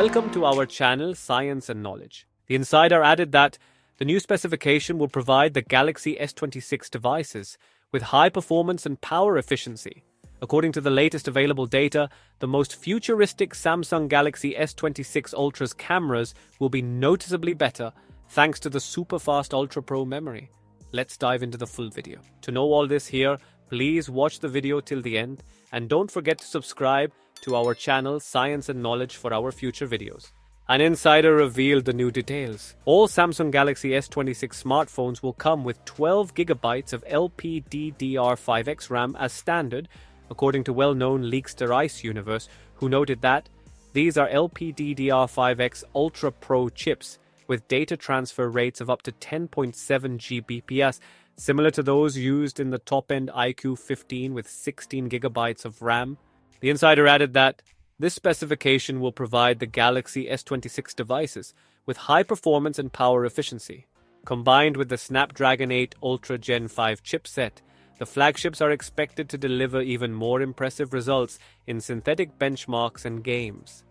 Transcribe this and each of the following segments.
Welcome to our channel, Science and Knowledge. The insider added that the new specification will provide the Galaxy S26 devices with high performance and power efficiency. According to the latest available data, the most futuristic Samsung Galaxy S26 Ultra's cameras will be noticeably better thanks to the super-fast Ultra Pro memory. Let's dive into the full video. To know all this here, please watch the video till the end and don't forget to subscribe to our channel Science and Knowledge for our future videos. An insider revealed the new details. All Samsung Galaxy S26 smartphones will come with 12 GB of LPDDR5X RAM as standard, according to well-known leakster Ice Universe, who noted that these are LPDDR5X Ultra Pro chips with data transfer rates of up to 10.7 Gbps, similar to those used in the top-end iQOO with 16 GB of RAM. The insider added that this specification will provide the Galaxy S26 devices with high performance and power efficiency. Combined with the Snapdragon 8 Ultra Gen 5 chipset, the flagships are expected to deliver even more impressive results in synthetic benchmarks and games.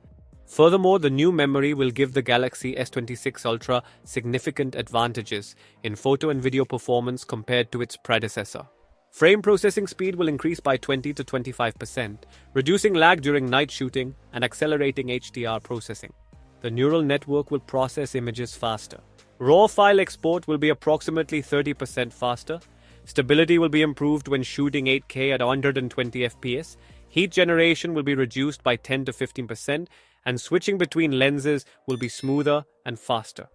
Furthermore, the new memory will give the Galaxy S26 Ultra significant advantages in photo and video performance compared to its predecessor. Frame processing speed will increase by 20 to 25%, reducing lag during night shooting and accelerating HDR processing. The neural network will process images faster. Raw file export will be approximately 30% faster. Stability will be improved when shooting 8K at 120 FPS. Heat generation will be reduced by 10 to 15%, and switching between lenses will be smoother and faster.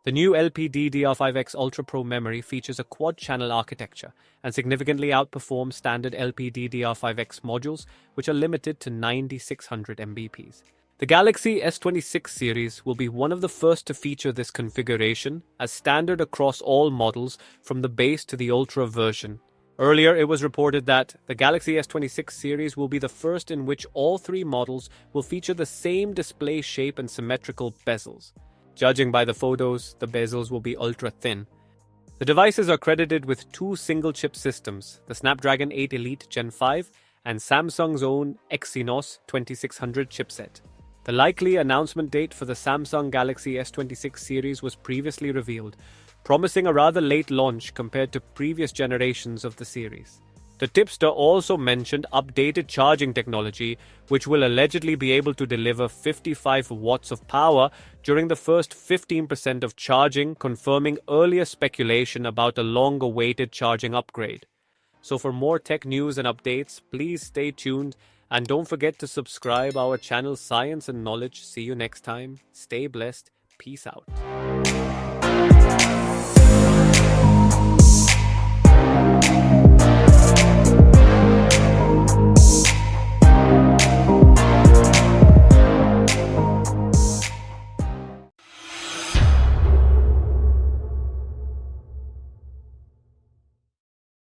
The new LPDDR5X Ultra Pro memory features a quad-channel architecture and significantly outperforms standard LPDDR5X modules, which are limited to 9600 Mbps. The Galaxy S26 series will be one of the first to feature this configuration as standard across all models from the base to the Ultra version. Earlier, it was reported that the Galaxy S26 series will be the first in which all three models will feature the same display shape and symmetrical bezels. Judging by the photos, the bezels will be ultra-thin. The devices are credited with two single-chip systems, the Snapdragon 8 Elite Gen 5 and Samsung's own Exynos 2600 chipset. The likely announcement date for the Samsung Galaxy S26 series was previously revealed, promising a rather late launch compared to previous generations of the series. The tipster also mentioned updated charging technology, which will allegedly be able to deliver 55 watts of power during the first 15% of charging, confirming earlier speculation about a long-awaited charging upgrade. So for more tech news and updates, please stay tuned and don't forget to subscribe our channel Science and Knowledge. See you next time. Stay blessed. Peace out.